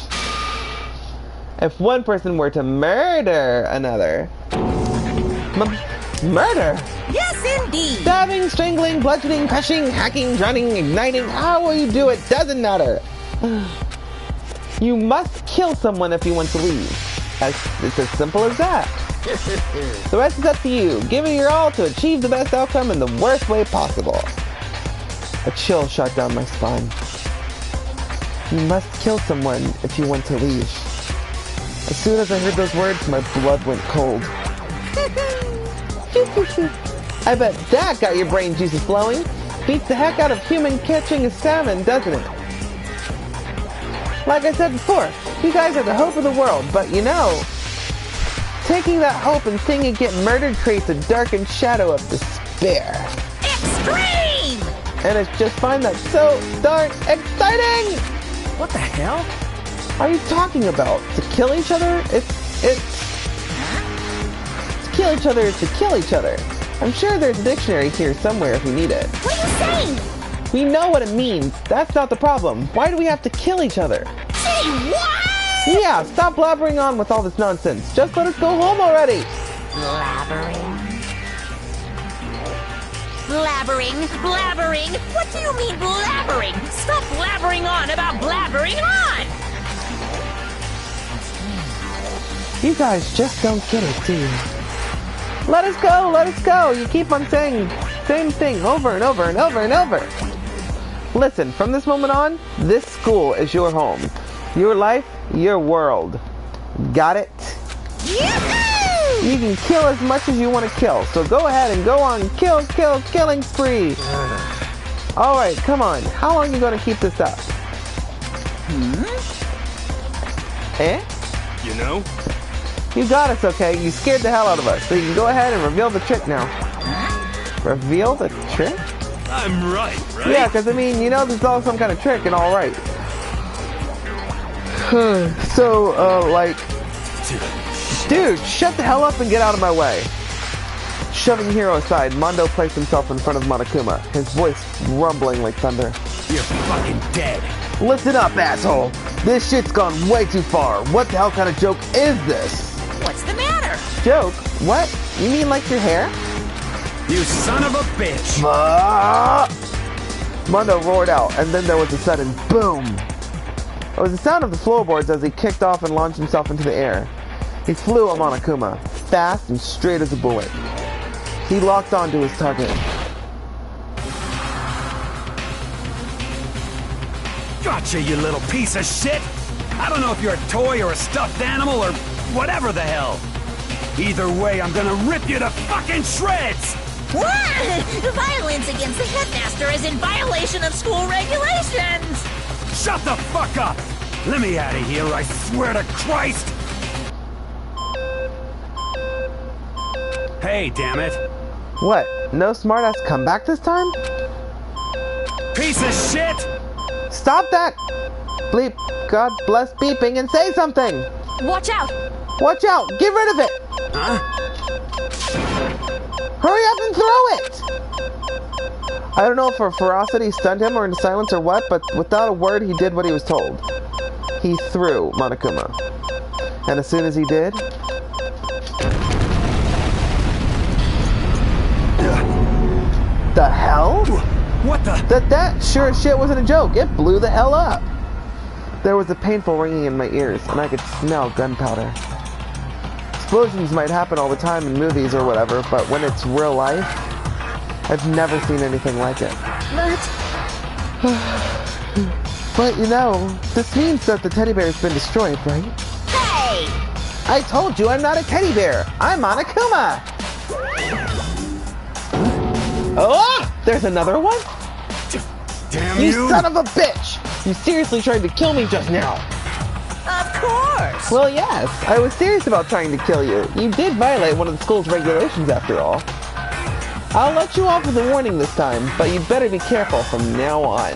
if one person were to murder another... Murder? Yes, indeed! Stabbing, strangling, bludgeoning, crushing, hacking, drowning, igniting, however you do it, doesn't matter. You must kill someone if you want to leave. It's as simple as that. The rest is up to you. Give it your all to achieve the best outcome in the worst way possible. A chill shot down my spine. You must kill someone if you want to leave. As soon as I heard those words, my blood went cold. I bet that got your brain juices flowing. Beats the heck out of human catching a salmon, doesn't it? Like I said before, you guys are the hope of the world, but you know, taking that hope and seeing it get murdered creates a darkened shadow of despair. Extreme! And I just find that so darn exciting! What the hell? Are you talking about? To kill each other? To kill each other is to kill each other. I'm sure there's a dictionary here somewhere if we need it. What are you saying? We know what it means. That's not the problem. Why do we have to kill each other? Say what? Yeah, stop blabbering on with all this nonsense. Just let us go home already. Blabbering? Blabbering? Blabbering? What do you mean blabbering? Stop blabbering on about blabbering on! You guys just don't get it, do you? Let us go, let us go. You keep on saying the same thing over and over and over and over. Listen, from this moment on, this school is your home. Your life, your world. Got it? Yahoo! You can kill as much as you want to kill, so go ahead and go on killing spree. Alright, come on. How long are you going to keep this up? Eh? You know? You got us, okay? You scared the hell out of us, so you can go ahead and reveal the trick now. Reveal the trick? I'm right? Yeah, because I mean, you know, there's all some kind of trick and all right. Like... Dude, shut the hell up and get out of my way. Shoving Hiro aside, Mondo placed himself in front of Monokuma, his voice rumbling like thunder. You're fucking dead. Listen up, asshole. This shit's gone way too far. What the hell kind of joke is this? What's the matter? Joke? What? You mean like your hair? You son of a bitch! Mondo roared out, and then there was a sudden boom. It was the sound of the floorboards as he kicked off and launched himself into the air. He flew at Monokuma, fast and straight as a bullet. He locked onto his target. Gotcha, you little piece of shit! I don't know if you're a toy or a stuffed animal or whatever the hell. Either way, I'm gonna rip you to fucking shreds! What? Violence against the headmaster is in violation of school regulations! Shut the fuck up! Let me out of here, I swear to Christ! Hey, damn it! What? No smartass comeback this time? Piece of shit! Stop that! Bleep, God bless beeping and say something! Watch out! Watch out! Get rid of it! Huh? Hurry up and throw it! I don't know if her ferocity stunned him or into silence or what, but without a word he did what he was told. He threw Monokuma. And as soon as he did... The hell? What the? That sure as shit wasn't a joke. It blew the hell up. There was a painful ringing in my ears, and I could smell gunpowder. Explosions might happen all the time in movies or whatever, but when it's real life, I've never seen anything like it. But you know, this means that the teddy bear's been destroyed, right? Hey! I told you I'm not a teddy bear. I'm Monokuma. Oh! There's another one? Damn you! You son of a bitch! You seriously tried to kill me just now. Of course! Well, yes. I was serious about trying to kill you. You did violate one of the school's regulations, after all. I'll let you off with a warning this time, but you'd better be careful from now on.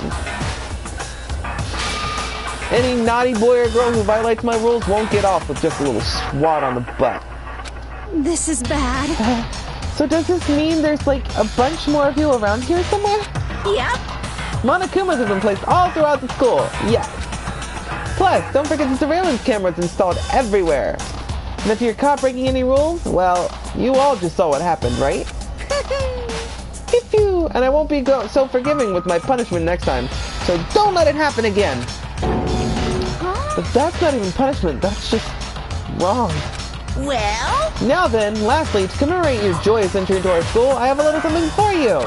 Any naughty boy or girl who violates my rules won't get off with just a little swat on the butt. This is bad. So does this mean there's like a bunch more of you around here somewhere? Yep. Monokumas have been placed all throughout the school. Yes. Plus, don't forget the surveillance cameras installed everywhere. And if you're caught breaking any rules, well, you all just saw what happened, right? Pew-pew. And I won't be so forgiving with my punishment next time. So don't let it happen again. But that's not even punishment. That's just wrong. Well? Now then, lastly, to commemorate your joyous entry into our school, I have a little something for you.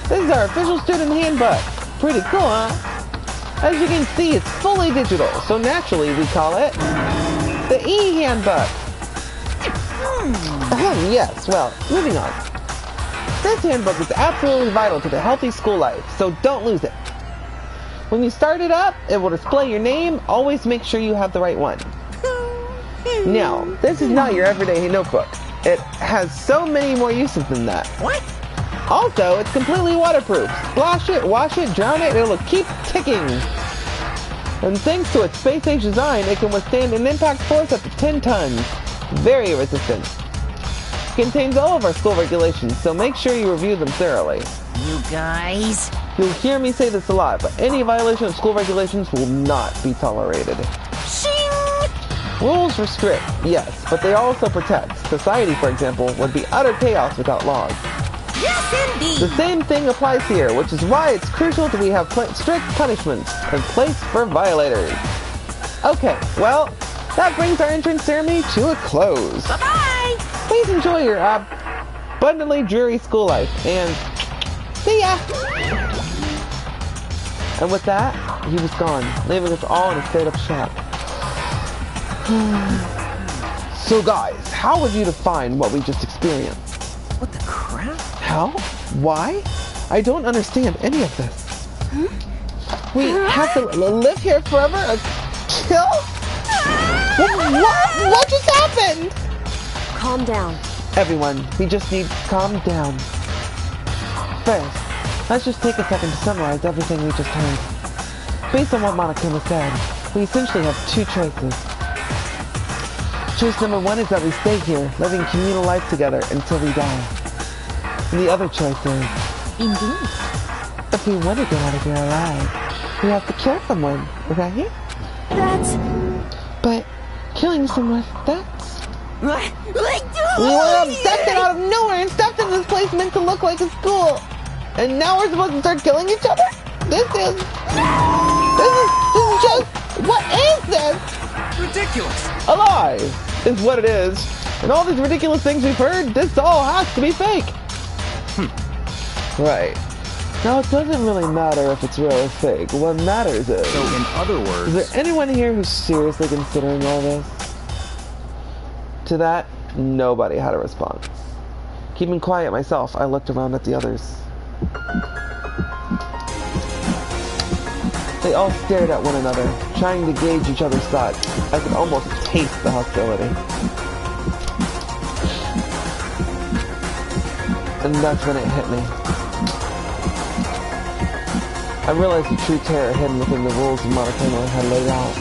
This is our official student handbook. Pretty cool, huh? As you can see, it's fully digital, so naturally we call it the e-handbook. Yes, well, moving on. This handbook is absolutely vital to the healthy school life, so don't lose it. When you start it up, it will display your name. Always make sure you have the right one. Now, this is not your everyday notebook. It has so many more uses than that. What? Also, it's completely waterproof. Splash it, wash it, drown it, and it'll keep ticking. And thanks to its space-age design, it can withstand an impact force up to 10 tons. Very resistant. It contains all of our school regulations, so make sure you review them thoroughly. You guys? You'll hear me say this a lot, but any violation of school regulations will not be tolerated. Shing! Rules restrict, yes, but they also protect. Society, for example, would be utter chaos without laws. Yes, indeed! The same thing applies here, which is why it's crucial that we have strict punishments in place for violators. Okay, well, that brings our entrance ceremony to a close. Bye-bye! Please enjoy your abundantly dreary school life, and see ya! And with that, he was gone, leaving us all in a state of shock. So guys, how would you define what we just experienced? What the crap? How? Why? I don't understand any of this. We have to live here forever? Kill? What just happened? Calm down. Everyone, we just need to calm down. First, let's just take a second to summarize everything we just heard. Based on what Monokuma said, we essentially have two choices. Choice number one is that we stay here, living communal life together until we die. And the other choice is... Indeed. If we want to get out of here alive, we have to kill someone, right? But killing someone, that's... We were abducted out of nowhere and stuffed in this place meant to look like a school. And now we're supposed to start killing each other? This is just... What is this? Ridiculous. A lie is what it is. And all these ridiculous things we've heard, this all has to be fake. Right. Now, it doesn't really matter if it's real or fake. What matters is... So, in other words... Is there anyone here who's seriously considering all this? To that, nobody had a response. Keeping quiet myself, I looked around at the others. They all stared at one another, trying to gauge each other's thoughts. I could almost taste the hostility. And that's when it hit me. I realized the true terror hidden within the rules Monokuma had laid out.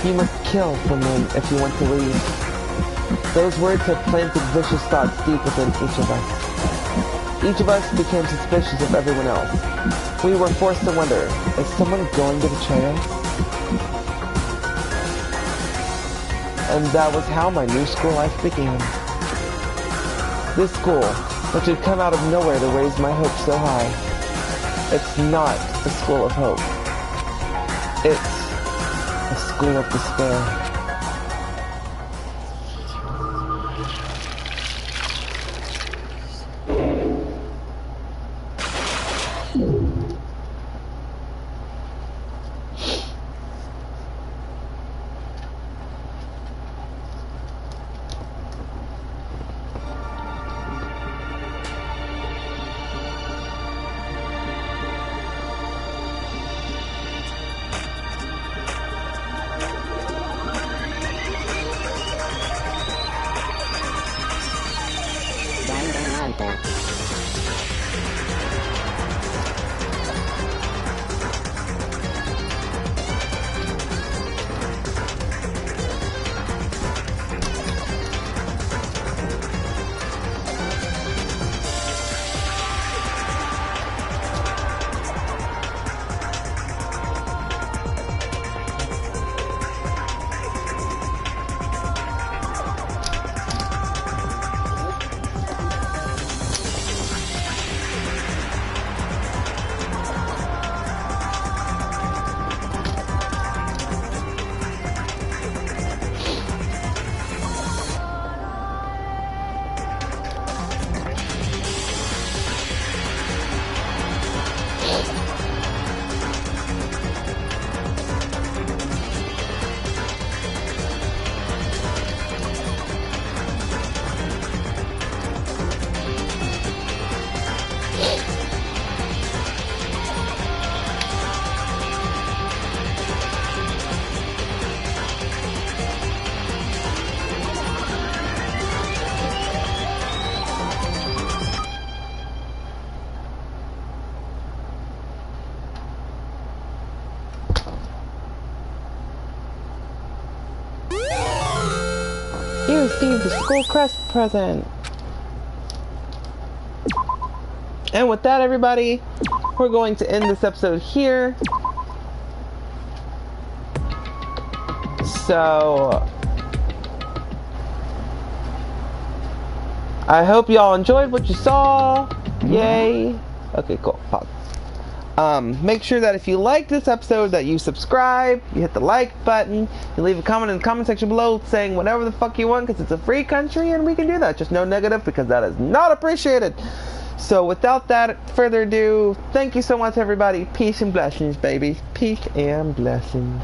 You must kill someone if you want to leave. Those words had planted vicious thoughts deep within each of us. Each of us became suspicious of everyone else. We were forced to wonder, is someone going to betray us? And that was how my new school life began. This school, which had come out of nowhere to raise my hopes so high, it's not a school of hope. It's a school of despair. received the school crest present. And with that, everybody, we're going to end this episode here. So, I hope y'all enjoyed what you saw. Yay. Okay, cool. Pause. Make sure that if you like this episode that you subscribe, you hit the like button, you leave a comment in the comment section below saying whatever the fuck you want, because it's a free country and we can do that. Just no negative, because that is not appreciated. So without that further ado, thank you so much, everybody. Peace and blessings, baby. Peace and blessings.